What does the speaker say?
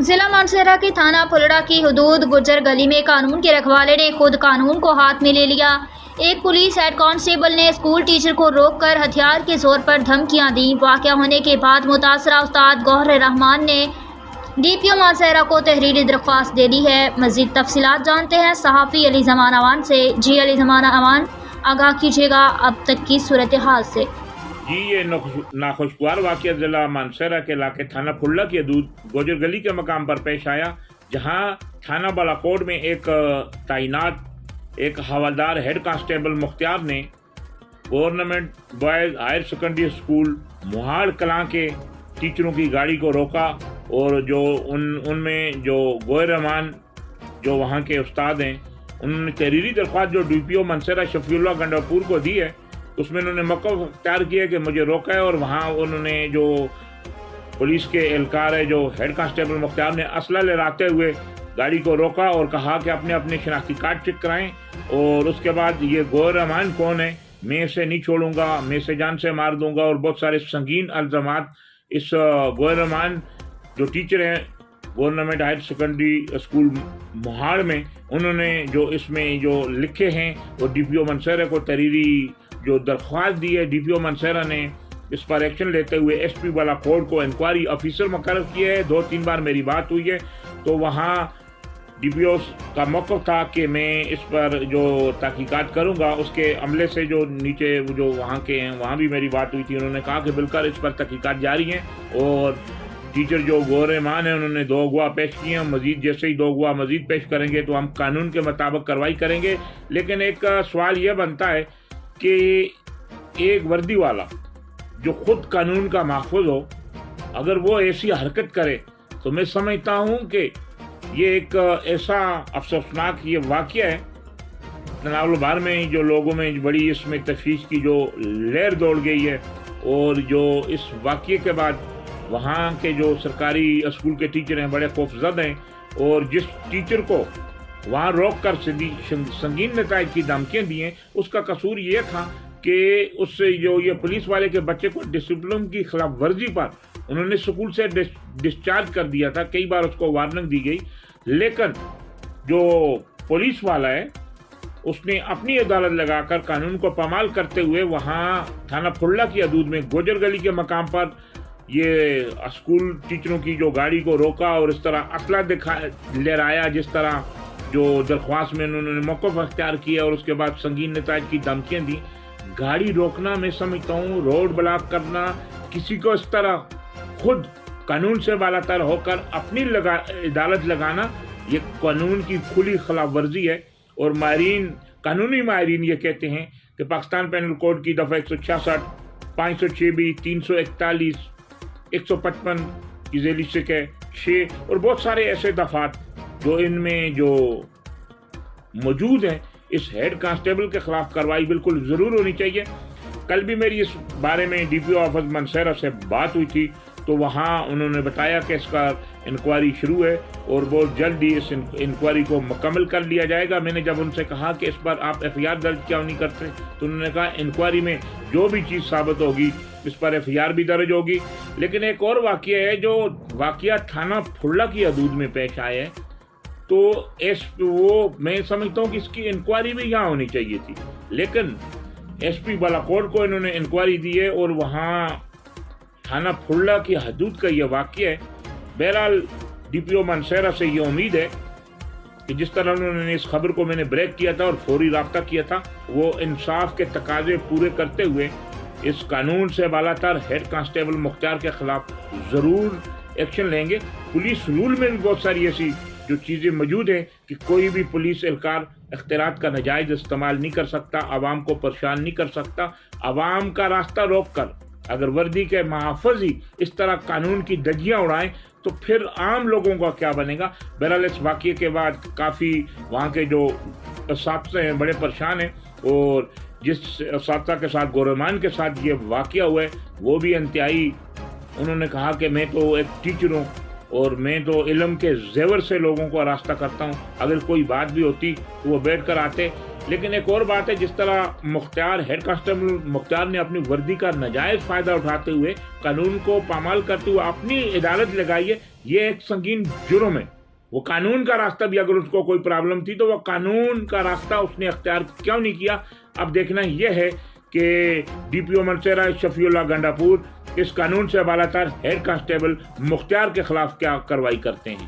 ضلع مانسہرہ کے تھانہ پھلڑا کی حدود گجر گلی میں قانون کے رکھوالے نے خود قانون کو ہاتھ میں لے لیا۔ ایک پولیس ہیڈ کانسٹیبل نے اسکول ٹیچر کو روک کر ہتھیار کے زور پر دھمکیاں دیں۔ واقعہ ہونے کے بعد متاثرہ استاد گوہر رحمان نے ڈی پی او مانسہرہ کو تحریری درخواست دے دی ہے۔ مزید تفصیلات جانتے ہیں صحافی علی زمان اوان سے۔ جی علی زمان اوان، آگاہ کیجیے گا اب تک کی صورتحال سے۔ جی، یہ ناخوشگوار واقعہ ضلع مانسہرہ کے علاقے تھانہ پھلڑا کی حدود گوجر گلی کے مقام پر پیش آیا، جہاں تھانہ بالاکوٹ میں ایک تعینات ایک حوالدار ہیڈ کانسٹیبل مختار نے government boys higher secondary school Mohar Kalan کے ٹیچروں کی گاڑی کو روکا، اور جو ان میں جو گوہر رحمان جو وہاں کے استاد ہیں، انہوں نے تحریری درخواست جو ڈی پی او مانسہرہ شفیع اللہ گنڈاپور کو دی ہے، اس میں انہوں نے موقف اختیار کیا کہ مجھے روکا ہے، اور وہاں انہوں نے جو پولیس کے اہلکار ہے جو ہیڈ کانسٹیبل مختار نے اسلحہ لہراتے ہوئے گاڑی کو روکا اور کہا کہ اپنے شناختی کارڈ چیک کرائیں، اور اس کے بعد یہ گوہر رحمان کون ہے، میں اسے نہیں چھوڑوں گا، میں اسے جان سے مار دوں گا، اور بہت سارے سنگین الزامات اس گوہر رحمان جو ٹیچر ہیں گورنمنٹ ہائر سیکنڈری اسکول موہاڑ میں، انہوں نے جو اس میں جو لکھے ہیں وہ ڈی پی او مانسہرہ کو تحریری جو درخواست دی ہے۔ ڈی پی او مانسہرہ نے اس پر ایکشن لیتے ہوئے ایس پی بالاکوٹ کو انکوائری آفیسر مقرر کیا ہے۔ 2-3 بار میری بات ہوئی ہے، تو وہاں ڈی پی او کا موقف تھا کہ میں اس پر جو تحقیقات کروں گا۔ اس کے عملے سے جو نیچے جو وہاں کے ہیں وہاں بھی میری بات ہوئی تھی، انہوں نے کہا کہ بالکل اس پر تحقیقات جاری ہیں، اور ٹیچر جو گوہر رحمان ہیں انہوں نے 2 گواہ پیش کیے ہیں، مزید جیسے ہی 2 گواہ مزید پیش کریں گے تو ہم قانون کے مطابق کارروائی کریں گے۔ لیکن ایک سوال یہ بنتا ہے کہ ایک وردی والا جو خود قانون کا محافظ ہو، اگر وہ ایسی حرکت کرے تو میں سمجھتا ہوں کہ یہ ایک ایسا افسوسناک یہ واقعہ ہے۔ ناول بھر میں جو لوگوں میں بڑی اس میں تشویش کی جو لہر دوڑ گئی ہے، اور جو اس واقعے کے بعد وہاں کے جو سرکاری اسکول کے ٹیچر ہیں بڑے خوفزد ہیں، اور جس ٹیچر کو وہاں روک کر سنگین نتائج کی دھمکیاں دی ہیں، اس کا قصور یہ تھا کہ اس سے جو یہ پولیس والے کے بچے کو ڈسپلن کی خلاف ورزی پر انہوں نے اسکول سے ڈسچارج کر دیا تھا، کئی بار اس کو وارننگ دی گئی، لیکن جو پولیس والا ہے اس نے اپنی عدالت لگا کر قانون کو پامال کرتے ہوئے وہاں تھانہ پھلڑا کی حدود میں گوجر گلی کے مقام پر یہ اسکول ٹیچروں کی جو گاڑی کو روکا، اور اس طرح اسلحہ لہرایا جس طرح جو درخواست میں انہوں نے موقف اختیار کیا، اور اس کے بعد سنگین نتائج کی دھمکیاں دی۔ گاڑی روکنا میں سمجھتا ہوں، روڈ بلاک کرنا، کسی کو اس طرح خود قانون سے بالاتر ہو کر اپنی عدالت لگانا، یہ قانون کی کھلی خلاف ورزی ہے۔ اور قانونی ماہرین یہ کہتے ہیں کہ پاکستان پینل کوڈ کی دفعہ 166، 506B، 341، 155 کی ذیلی سکہ 6 اور بہت سارے ایسے دفعات جو ان میں جو موجود ہیں، اس ہیڈ کانسٹیبل کے خلاف کارروائی بالکل ضرور ہونی چاہیے۔ کل بھی میری اس بارے میں D P O office Mansehra سے بات ہوئی تھی، تو وہاں انہوں نے بتایا کہ اس کا انکوائری شروع ہے، اور بہت جلد ہی اس انکوائری کو مکمل کر لیا جائے گا۔ میں نے جب ان سے کہا کہ اس پر آپ ایف آئی آر درج کیوں نہیں کرتے، تو انہوں نے کہا انکوائری میں جو بھی چیز ثابت ہوگی اس پر ایف آئی آر بھی درج ہوگی۔ لیکن ایک اور واقعہ ہے جو واقعہ تھانہ پھلڑا کی حدود میں پیش آیا ہے، تو وہ میں سمجھتا ہوں کہ اس کی انکوائری بھی یہاں ہونی چاہیے تھی، لیکن ایس پی بالاکوٹ کو انہوں نے انکوائری دی ہے، اور وہاں تھانہ پھلڑا کی حدود کا یہ واقعہ ہے۔ بہرحال ڈی پی او مانسہرہ سے یہ امید ہے کہ جس طرح انہوں نے اس خبر کو میں نے بریک کیا تھا اور فوری رابطہ کیا تھا، وہ انصاف کے تقاضے پورے کرتے ہوئے اس قانون سے بالاتر ہیڈ کانسٹیبل مختار کے خلاف ضرور ایکشن لیں گے۔ پولیس رول میں بھی بہت ساری ایسی جو چیزیں موجود ہیں کہ کوئی بھی پولیس اہلکار اختیارات کا ناجائز استعمال نہیں کر سکتا، عوام کو پریشان نہیں کر سکتا۔ عوام کا راستہ روک کر اگر وردی کے محافظ ہی اس طرح قانون کی دھجیاں اڑائیں تو پھر عام لوگوں کا کیا بنے گا۔ بہرحال اس واقعے کے بعد کافی وہاں کے جو اساتذہ ہیں بڑے پریشان ہیں، اور جس اساتذہ کے ساتھ گوہر رحمان کے ساتھ یہ واقعہ ہوا ہے وہ بھی انتہائی، انہوں نے کہا کہ میں تو ایک ٹیچر ہوں اور میں تو علم کے زیور سے لوگوں کو راستہ کرتا ہوں، اگر کوئی بات بھی ہوتی تو وہ بیٹھ کر آتے، لیکن ایک اور بات ہے، جس طرح مختار ہیڈ کانسٹیبل مختار نے اپنی وردی کا ناجائز فائدہ اٹھاتے ہوئے قانون کو پامال کرتے ہوئے اپنی عدالت لگائی ہے، یہ ایک سنگین جرم ہے۔ وہ قانون کا راستہ بھی، اگر اس کو کوئی پرابلم تھی تو وہ قانون کا راستہ اس نے اختیار کیوں نہیں کیا؟ اب دیکھنا یہ ہے کہ ڈی پی او منسیرا شفیع اللہ گنڈا پور اس قانون سے بالاتر ہیڈ کانسٹیبل مختار کے خلاف کیا کارروائی کرتے ہیں۔